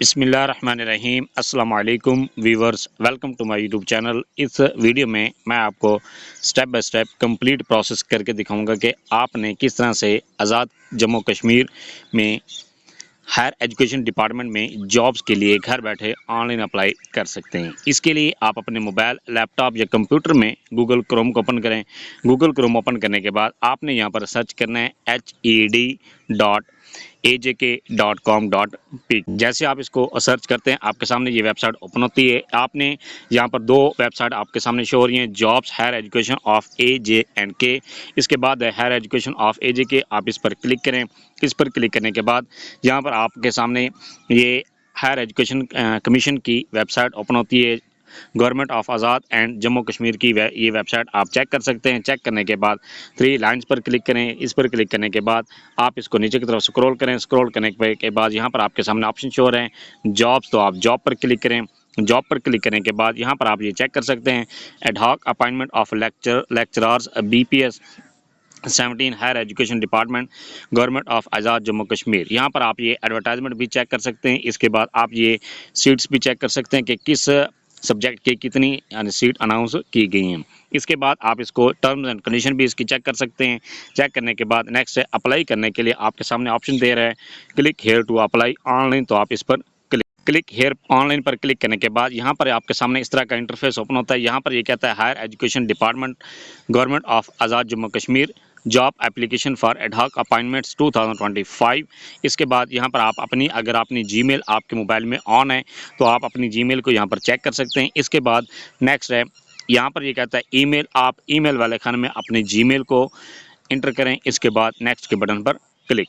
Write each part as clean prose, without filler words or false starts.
बिस्मिल्लाहिर्रहमानिर्रहीम अस्सलाम वालेकुम viewers, welcome to my YouTube channel. इस वीडियो में मैं आपको step by step complete process करके दिखाऊंगा कि आपने किस तरह से आज़ाद जम्मू कश्मीर में हायर एजुकेशन डिपार्टमेंट में जॉब्स के लिए घर बैठे ऑनलाइन अप्लाई कर सकते हैं। इसके लिए आप अपने मोबाइल, लैपटॉप या कंप्यूटर में गूगल क्रोम को ओपन करें। गूगल क्रोम ओपन करने के बाद आपने यहाँ पर सर्च करना है hed.ajk.com.p। जैसे आप इसको सर्च करते हैं आपके सामने ये वेबसाइट ओपन होती है। आपने यहाँ पर दो वेबसाइट आपके सामने शो हो रही हैं, jobs higher education of AJ&K। इसके बाद है हायर एजुकेशन ऑफ AJK। आप इस पर क्लिक करें। इस पर क्लिक करने के बाद यहाँ पर आपके सामने ये हायर एजुकेशन कमीशन की वेबसाइट ओपन होती है। Government of Azad and Jammu Kashmir की ये वेबसाइट आप चेक कर सकते हैं। चेक करने के बाद 3 लाइन्स पर क्लिक करें। इस पर क्लिक करने के बाद आप इसको नीचे की तरफ स्क्रॉल करें। स्क्रॉल करने के बाद यहाँ पर आपके सामने ऑप्शन शो हो रहे हैं जॉब्स, तो आप जॉब पर क्लिक करें। जॉब पर क्लिक करने के बाद यहाँ पर आप ये चेक कर सकते हैं ad hoc appointment of lecturers BPS 17 higher education department government of Azad Jammu Kashmir. यहाँ पर आप ये एडवर्टाइजमेंट भी चेक कर सकते हैं। इसके बाद आप ये सीट्स भी चेक कर सकते हैं कि किस सब्जेक्ट के कितनी यानी सीट अनाउंस की गई हैं। इसके बाद आप इसको टर्म्स एंड कंडीशन भी इसकी चेक कर सकते हैं। चेक करने के बाद नेक्स्ट है अप्लाई करने के लिए आपके सामने ऑप्शन दे रहा है click here to apply online, तो आप इस पर क्लिक हेयर ऑनलाइन पर क्लिक करने के बाद यहाँ पर आपके सामने इस तरह का इंटरफेस ओपन होता है। यहाँ पर ये कहता है higher education department government of Azad Jammu Kashmir job application for ad hoc appointments 2025। इसके बाद यहाँ पर आप अगर अपनी जीमेल आपके मोबाइल में ऑन है तो आप अपनी जीमेल को यहाँ पर चेक कर सकते हैं। इसके बाद नेक्स्ट है यहाँ पर ये कहता है ईमेल, आप ईमेल वाले खाने में अपने जीमेल को इंटर करें। इसके बाद नेक्स्ट के बटन पर क्लिक।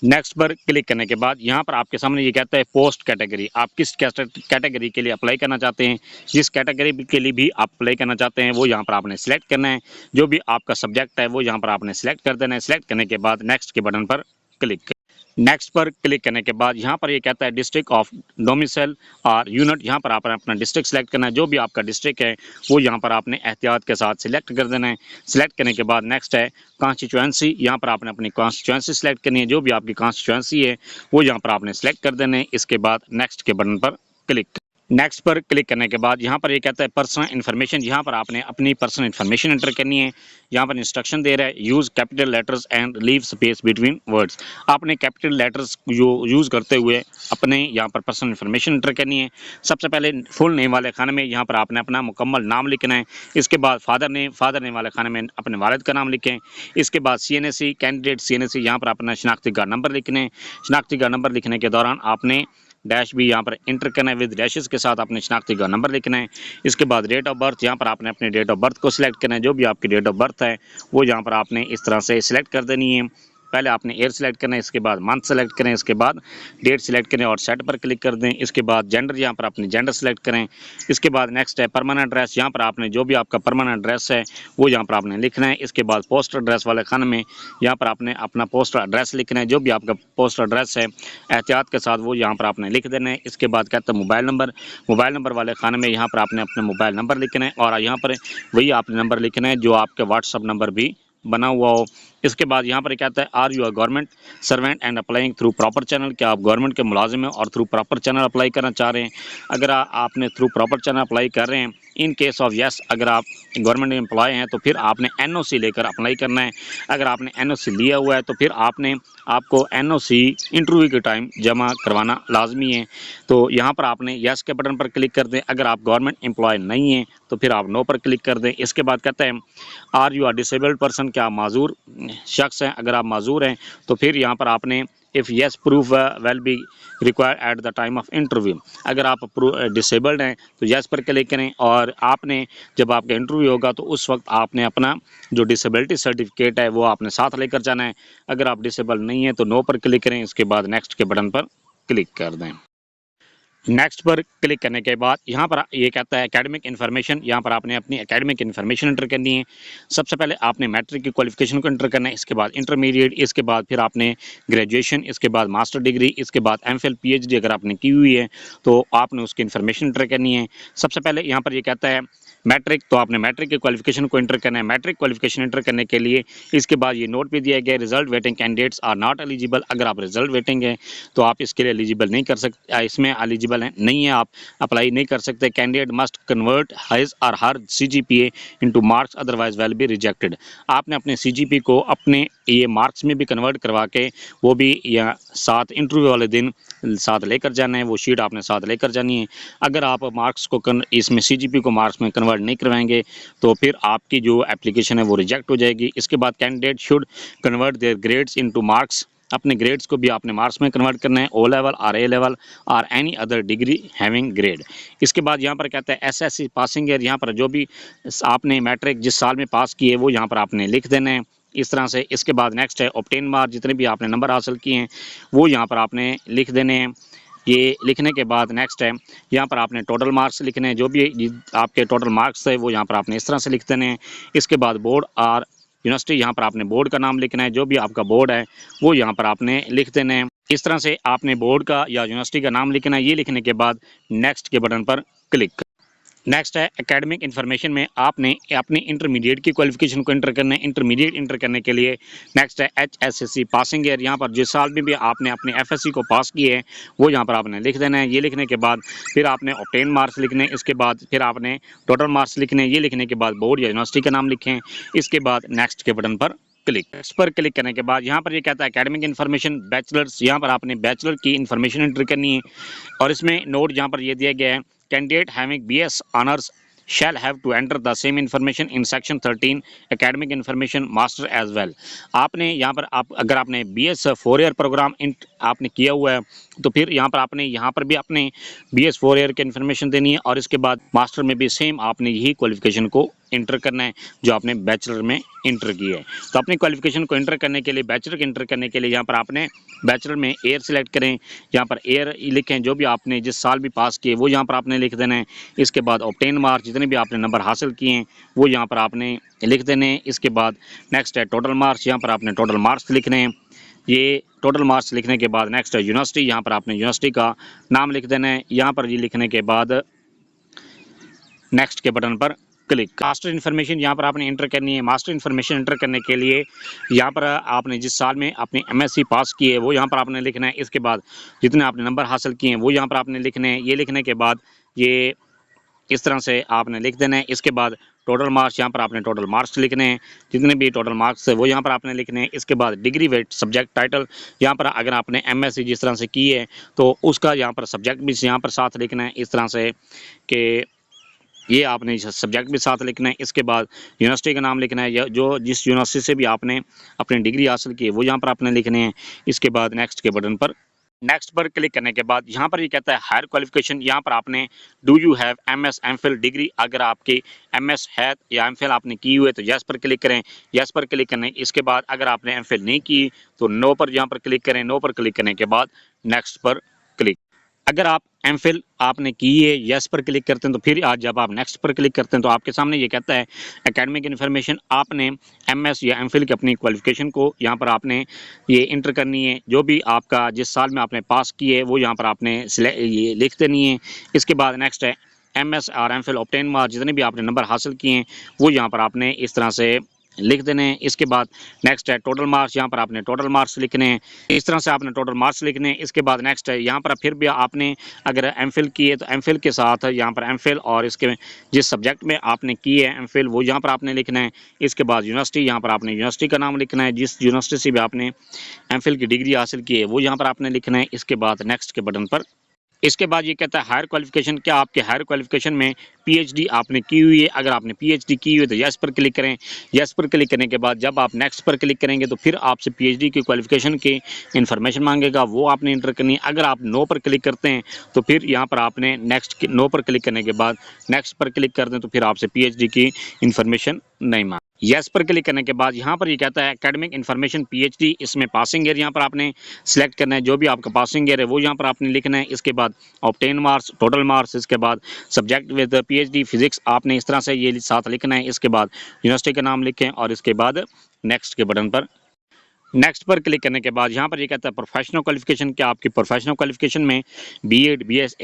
नेक्स्ट पर क्लिक करने के बाद यहाँ पर आपके सामने ये कहता है पोस्ट कैटेगरी, आप किस कैटेगरी के लिए अप्लाई करना चाहते हैं। जिस कैटेगरी के लिए भी आप अप्लाई करना चाहते हैं वो यहाँ पर आपने सेलेक्ट करना है। जो भी आपका सब्जेक्ट है वो यहाँ पर आपने सेलेक्ट कर देना है। सेलेक्ट करने के बाद नेक्स्ट के बटन पर क्लिक। नेक्स्ट पर क्लिक करने के बाद यहाँ पर ये कहता है डिस्ट्रिक्ट ऑफ डोमिसाइल और यूनिट, यहाँ पर आपने अपना डिस्ट्रिक्ट सेलेक्ट करना है। जो भी आपका डिस्ट्रिक्ट है वो यहाँ पर आपने एहतियात के साथ सिलेक्ट कर देना है। सिलेक्ट करने के बाद नेक्स्ट है कॉन्स्टिट्यूएंसी, यहाँ पर आपने अपनी कॉन्स्टिट्यूएंसी सेलेक्ट करनी है। जो भी आपकी कॉन्स्टिट्यूएंसी है वो यहाँ पर आपने सेलेक्ट कर देना है। इसके बाद नेक्स्ट के बटन पर क्लिक। नेक्स्ट पर क्लिक करने के बाद यहाँ पर ये कहता है पर्सनल इन्फॉर्मेशन, यहाँ पर आपने अपनी पर्सनल इन्फॉर्मेशन एंटर करनी है। यहाँ पर इंस्ट्रक्शन दे रहा है use capital letters and leave space between words. आपने कैपिटल लेटर्स जो यूज़ करते हुए अपने यहाँ पर पर्सनल इन्फॉर्मेशन एंटर करनी है। सबसे पहले फुल नेम वाले खाने में यहाँ पर आपने अपना मुकम्मल नाम लिखना है। इसके बाद फादर नेम वाले खाने में अपने वालिद का नाम लिखें। इसके बाद CNSE कैंडिडेट CNSE, यहाँ पर अपना शनाख्ती कार्ड नंबर लिखना है। शनाख्ती कार्ड नंबर लिखने के दौरान आपने डैश भी यहाँ पर इंटर करना है। विद डैशेस के साथ अपने शनाख्ती का नंबर लिखना है। इसके बाद डेट ऑफ बर्थ, यहाँ पर आपने अपने डेट ऑफ बर्थ को सिलेक्ट करना है। जो भी आपकी डेट ऑफ बर्थ है वो यहाँ पर आपने इस तरह से सिलेक्ट कर देनी है। पहले आपने ईयर सेलेक्ट करना है, इसके बाद मंथ सेलेक्ट करें, इसके बाद डेट सेलेक्ट करें और सेट पर क्लिक कर दें। इसके बाद जेंडर, यहाँ पर अपनी जेंडर सेलेक्ट करें। इसके बाद नेक्स्ट है परमानेंट एड्रेस, यहाँ पर आपने जो भी आपका परमानेंट एड्रेस है वो यहाँ पर आपने लिखना है। इसके बाद पोस्टल एड्रेस वाले खाने में यहाँ पर आपने अपना पोस्टल एड्रेस लिखना है। जो भी आपका पोस्टल एड्रेस है एहतियात के साथ वो यहाँ पर आपने लिख देना है। इसके बाद कहता है मोबाइल नंबर वाले खाने में यहाँ पर आपने अपना मोबाइल नंबर लिखना है और यहाँ पर वही आपने नंबर लिखना है जो आपके व्हाट्सअप नंबर भी बना हुआ हो। इसके बाद यहाँ पर कहता है are you are government servant and applying through proper channel, क्या आप गवर्नमेंट के मुलाजिम हैं और थ्रू प्रॉपर चैनल अप्लाई करना चाह रहे हैं। अगर आपने थ्रू प्रॉपर चैनल अप्लाई कर रहे हैं, इन केस ऑफ यस, अगर आप गवर्नमेंट एम्प्लॉय हैं तो फिर आपने NOC लेकर अप्लाई करना है। अगर आपने NOC लिया हुआ है तो फिर आपको NOC इंटरव्यू के टाइम जमा करवाना लाजमी है। तो यहाँ पर आपने यस के बटन पर क्लिक कर दें। अगर आप गवर्नमेंट एम्प्लॉय नहीं हैं तो फिर आप नो पर क्लिक कर दें। इसके बाद कहता है are you are disabled person, क्या आप माजूर शख्स हैं। अगर आप माजूर हैं तो फिर यहाँ पर आपने if yes proof well be required at the time of interview, अगर आप डिसेबल्ड हैं तो येस पर क्लिक करें और आपने जब आपका इंटरव्यू होगा तो उस वक्त आपने अपना जो डिसेबिलिटी सर्टिफिकेट है वो आपने साथ लेकर जाना है। अगर आप डिसेबल नहीं हैं तो नो पर क्लिक करें। इसके बाद नेक्स्ट के बटन पर क्लिक कर दें। नेक्स्ट पर क्लिक करने के बाद यहाँ पर ये कहता है एकेडमिक इन्फॉर्मेशन, यहाँ पर आपने अपनी एकेडमिक इन्फॉर्मेशन एंटर करनी है। सबसे पहले आपने मैट्रिक की क्वालिफिकेशन को एंटर करना है। इसके बाद इंटरमीडिएट, इसके बाद फिर आपने ग्रेजुएशन, इसके बाद मास्टर डिग्री, इसके बाद MPhil PhD अगर आपने की हुई है तो आपने उसकी इन्फॉर्मेशन एंटर करनी है। सबसे पहले यहाँ पर ये कहता है मैट्रिक, तो आपने मैट्रिक के क्वालिफिकेशन को एंटर करना है। मैट्रिक क्वालिफिकेशन एंटर करने के लिए इसके बाद ये नोट पे दिया गया result waiting candidates are not eligible. अगर आप रिजल्ट वेटिंग है तो आप इसके लिए एलिजिबल नहीं कर सकते, इसमें एलिजिबल है नहीं है, आप अप्लाई नहीं कर सकते। कैंडिडेट मस्ट कन्वर्ट हिज और हर CGPA into marks otherwise will be rejected. आपने अपने CGP को अपने ये मार्क्स में भी कन्वर्ट करवा के वो भी या साथ इंटरव्यू वाले दिन साथ लेकर जाना है, वो शीट आपने साथ लेकर जानी है। अगर आप मार्क्स को इसमें CGP को मार्क्स में कन्वर्ट नहीं करवाएंगे तो फिर आपकी जो एप्लीकेशन है वो रिजेक्ट हो जाएगी। इसके बाद candidate should convert there grades into marks. अपने ग्रेड्स को भी आपने मार्क्स में कन्वर्ट करना है, O लेवल और A लेवल और any other degree having grade. इसके बाद यहाँ पर कहता है SSC पासिंग ईयर, यहाँ पर जो भी आपने मैट्रिक जिस साल में पास किए वो यहाँ पर आपने लिख देना है इस तरह से। इसके बाद नेक्स्ट है ऑब्टेन मार्क्स, जितने भी आपने नंबर हासिल किए हैं वो यहाँ पर आपने लिख देने हैं। ये लिखने के बाद नेक्स्ट है यहाँ पर आपने टोटल मार्क्स लिखने हैं, जो भी आपके टोटल मार्क्स है वो यहाँ पर आपने इस तरह से लिख देने हैं। इसके बाद बोर्ड और यूनिवर्सिटी, यहाँ पर आपने बोर्ड का नाम लिखना है, जो भी आपका बोर्ड है वो यहाँ पर आपने लिख देने हैं। इस तरह से आपने बोर्ड का या यूनिवर्सिटी का नाम लिखना है। ये लिखने के बाद नेक्स्ट के बटन पर क्लिक। नेक्स्ट है एकेडमिक इन्फॉर्मेशन में आपने अपनी इंटरमीडिएट की क्वालिफिकेशन को एंटर करना है। इंटरमीडिएट एंटर करने के लिए नेक्स्ट है HSSC पासिंग ईयर, यहाँ पर जिस साल में भी आपने अपने FSC को पास किए हैं वो यहाँ पर आपने लिख देना है। ये लिखने के बाद फिर आपने ऑब्टेन मार्क्स लिखने, इसके बाद फिर आपने टोटल मार्क्स लिखने। ये लिखने के बाद बोर्ड या यूनिवर्सिटी का नाम लिखें। इसके बाद नेक्स्ट के बटन पर क्लिक। इस पर क्लिक करने के बाद यहाँ पर ये कहता है एकेडमिक इन्फॉर्मेशन बैचलर्स, यहाँ पर आपने बैचलर की इन्फॉर्मेशन एंटर करनी है और इसमें नोट यहाँ पर ये दिया गया है candidate having BS honours shall have to enter the same information in section 13 academic information master as well। आपने यहाँ पर अगर आपने BS 4 ईयर प्रोग्राम आपने किया हुआ है तो फिर यहाँ पर भी अपने BS 4 ईयर की इन्फॉर्मेशन देनी है और इसके बाद मास्टर में भी सेम आपने यही क्वालिफिकेशन को इंटर करना है जो आपने बैचलर में इंटर की है। तो अपनी क्वालिफिकेशन को इंटर करने के लिए, बैचलर के इंटर करने के लिए यहाँ पर आपने बैचलर में एयर सिलेक्ट करें, यहाँ पर एयर लिखें, जो भी आपने जिस साल भी पास किए वो यहाँ पर आपने लिख देना है। इसके बाद ऑब्टेन मार्क्स, जितने भी आपने नंबर हासिल किए हैं वो यहाँ पर आपने लिख देने हैं। इसके बाद नेक्स्ट है टोटल मार्क्स, यहाँ पर आपने टोटल मार्क्स लिखने हैं। ये टोटल मार्क्स लिखने के बाद नेक्स्ट है यूनिवर्सिटी, यहाँ पर आपने यूनिवर्सिटी का नाम लिख देना है। यहाँ पर ये लिखने के बाद नेक्स्ट के बटन पर क्लिक। मास्टर इन्फॉर्मेशन यहाँ पर आपने इंटर करनी है। मास्टर इन्फॉर्मेशन इंटर करने के लिए यहाँ पर आपने जिस साल में अपनी MSc पास की है वो यहाँ पर आपने लिखना है। इसके बाद जितने आपने नंबर हासिल किए हैं वो यहाँ पर आपने लिखने हैं। ये लिखने के बाद ये इस तरह से आपने लिख देना है। इसके बाद टोटल मार्क्स, यहाँ पर आपने टोटल मार्क्स लिखने हैं, जितने भी टोटल मार्क्स है वो यहाँ पर आपने लिखने हैं। इसके बाद डिग्री वेट सब्जेक्ट टाइटल, यहाँ पर अगर आपने MSc जिस तरह से की है तो उसका यहाँ पर सब्जेक्ट भी यहाँ पर साथ लिखना है इस तरह से कि ये आपने सब्जेक्ट भी साथ लिखना है। इसके बाद यूनिवर्सिटी का नाम लिखना है, या जो जिस यूनिवर्सिटी से भी आपने अपनी डिग्री हासिल की है वो यहाँ पर आपने लिखने हैं। इसके बाद नेक्स्ट के बटन पर नेक्स्ट पर क्लिक करने के बाद यहाँ पर ये कहता है हायर क्वालिफिकेशन, यहाँ पर आपने do you have MS MPhil degree, अगर आपकी MS है या MPhil आपने की हुई है तो यस पर क्लिक करें। यस पर क्लिक करने इसके बाद अगर आपने MPhil नहीं की तो नो पर यहाँ पर क्लिक करें। नो पर क्लिक करने के बाद नेक्स्ट पर क्लिक। अगर आप MPhil आपने की है, यस पर क्लिक करते हैं तो फिर आज जब आप नेक्स्ट पर क्लिक करते हैं तो आपके सामने ये कहता है एकेडमिक इन्फॉर्मेशन, आपने MS या MPhil की अपनी क्वालिफिकेशन को यहाँ पर आपने ये इंटर करनी है। जो भी आपका जिस साल में आपने पास की है वो यहाँ पर आपने ये लिख देनी है। इसके बाद नेक्स्ट है MS और MPhil ऑब्टेन मार्क्स, जितने भी आपने नंबर हासिल किए हैं वो यहाँ पर आपने इस तरह से लिख देने हैं। इसके बाद नेक्स्ट है टोटल मार्क्स, यहाँ पर आपने टोटल मार्क्स लिखने हैं। इस तरह से आपने टोटल मार्क्स लिखने हैं। इसके बाद नेक्स्ट है यहाँ पर फिर भी आपने अगर MPhil की है तो MPhil के साथ यहाँ पर MPhil और इसके जिस सब्जेक्ट में आपने की है MPhil वो यहाँ पर आपने लिखना है। इसके बाद यूनिवर्सिटी, यहाँ पर आपने यूनिवर्सिटी का नाम लिखना है, जिस यूनिवर्सिटी से भी आपने MPhil की डिग्री हासिल की है वो यहाँ पर आपने लिखना है। इसके बाद नेक्स्ट के बटन पर इसके बाद ये कहता है हायर क्वालिफिकेशन, क्या आपके हायर क्वालिफिकेशन में PhD आपने की हुई है। अगर आपने PhD की हुई है तो यस पर क्लिक करें। यस पर क्लिक करने के बाद जब आप नेक्स्ट पर क्लिक करेंगे तो फिर आपसे PhD की क्वालिफिकेशन की इन्फॉर्मेशन मांगेगा, वो आपने इंटर करनी है। अगर आप नो पर क्लिक करते हैं तो फिर यहाँ पर आपने नेक्स्ट नो पर क्लिक करने के बाद नेक्स्ट पर क्लिक कर दें तो फिर आपसे PhD की इन्फॉर्मेशन नहीं मांग। यस पर क्लिक करने के बाद यहाँ पर ये कहता है एकेडमिक इन्फॉर्मेशन PhD, इसमें पासिंग ईयर यहाँ पर आपने सिलेक्ट करना है। जो भी आपका पासिंग ईयर है वो यहाँ पर आपने लिखना है। इसके बाद ऑब्टेन मार्क्स, टोटल मार्क्स, इसके बाद सब्जेक्ट विद PhD फिजिक्स आपने इस तरह से ये साथ लिखना है। इसके बाद यूनिवर्सिटी का नाम लिखें और इसके बाद नेक्स्ट के बटन पर नेक्स्ट पर क्लिक करने के बाद यहाँ पर ये कहता है प्रोफेशनल क्वालिफिकेशन, क्या आपकी प्रोफेशनल क्वालिफिकेशन में B.Ed, BS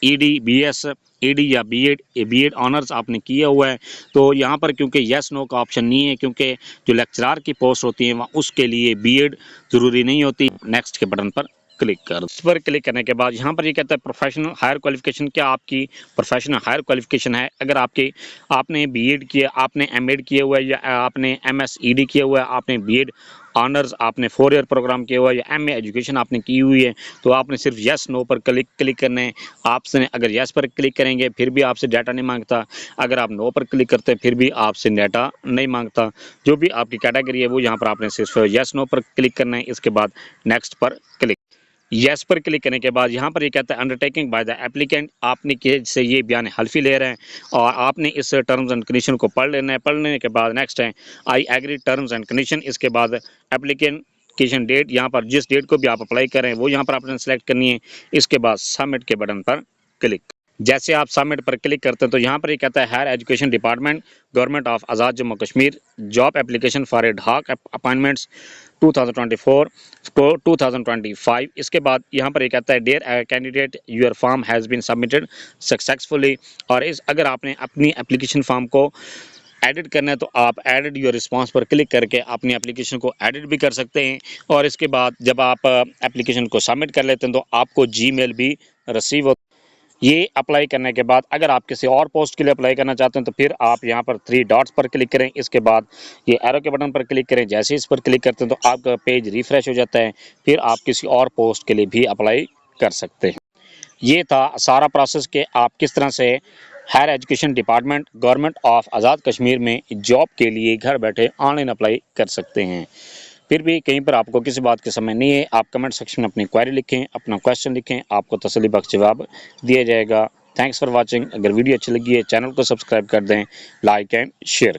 ED, BS, ED या बीएड ऑनर्स आपने किया हुआ है, तो यहाँ पर क्योंकि येस नो का ऑप्शन नहीं है, क्योंकि जो लेक्चरर की पोस्ट होती है वहाँ उसके लिए बीएड ज़रूरी नहीं होती। नेक्स्ट के बटन पर क्लिक कर, इस पर क्लिक करने के बाद यहाँ पर ये कहता है प्रोफेशनल हायर क्वालिफिकेशन, क्या आपकी प्रोफेशनल हायर क्वालिफिकेशन है। अगर आपने बीएड किया, आपने एमएड किया हुआ है, या आपने एमएसईडी किया हुआ है, आपने बीएड ऑनर्स, आपने 4 ईयर प्रोग्राम किया हुआ है, या एमए एजुकेशन आपने की हुई है, तो आपने सिर्फ यस नो पर क्लिक करना है। आपसे अगर यस पर क्लिक करेंगे फिर भी आपसे डाटा नहीं मांगता, अगर आप नो पर क्लिक करते हैं फिर भी आपसे डाटा नहीं मांगता। जो भी आपकी कैटेगरी है वो यहाँ पर आपने सिर्फ यस नो पर क्लिक करना है। इसके बाद नेक्स्ट पर क्लिक, यस पर क्लिक करने के बाद यहाँ पर ये कहता है अंडरटेकिंग बाय द एप्लीकेंट, आपने के से ये बयान हल्फी ले रहे हैं और आपने इस टर्म्स एंड कंडीशन को पढ़ लेना है। पढ़ने के बाद नेक्स्ट है I agree terms and condition. इसके बाद एप्लीकेशन डेट, यहाँ पर जिस डेट को भी आप अप्लाई करें वो यहाँ पर आपने सेलेक्ट करनी है। इसके बाद सबमिट के बटन पर क्लिक, जैसे आप सबमिट पर क्लिक करते हैं तो यहाँ पर ये कहता है higher education department, government of Azad Jammu Kashmir, job application for ad appointments 2024 to 2025। इसके बाद यहाँ पर ये कहता है dear candidate your form has been submitted successfully. और अगर आपने अपनी एप्लीकेशन फॉर्म को एडिट करना है तो आप एडिट योर रिस्पांस पर क्लिक करके अपनी एप्लीकेशन को एडिट भी कर सकते हैं। और इसके बाद जब आप एप्लीकेशन को सबमिट कर लेते हैं तो आपको जीमेल भी रिसीव होता है। ये अप्लाई करने के बाद अगर आप किसी और पोस्ट के लिए अप्लाई करना चाहते हैं तो फिर आप यहाँ पर 3 डॉट्स पर क्लिक करें। इसके बाद ये एरो के बटन पर क्लिक करें। जैसे इस पर क्लिक करते हैं तो आपका पेज रिफ्रेश हो जाता है, फिर आप किसी और पोस्ट के लिए भी अप्लाई कर सकते हैं। ये था सारा प्रोसेस कि आप किस तरह से higher education department, government of Azad Kashmir में जॉब के लिए घर बैठे ऑनलाइन अप्लाई कर सकते हैं। फिर भी कहीं पर आपको किसी बात की समझ नहीं है, आप कमेंट सेक्शन में अपनी क्वेरी लिखें, अपना क्वेश्चन लिखें, आपको तसल्ली बख्श जवाब दिया जाएगा। Thanks for watching. अगर वीडियो अच्छी लगी है चैनल को सब्सक्राइब कर दें, लाइक एंड शेयर।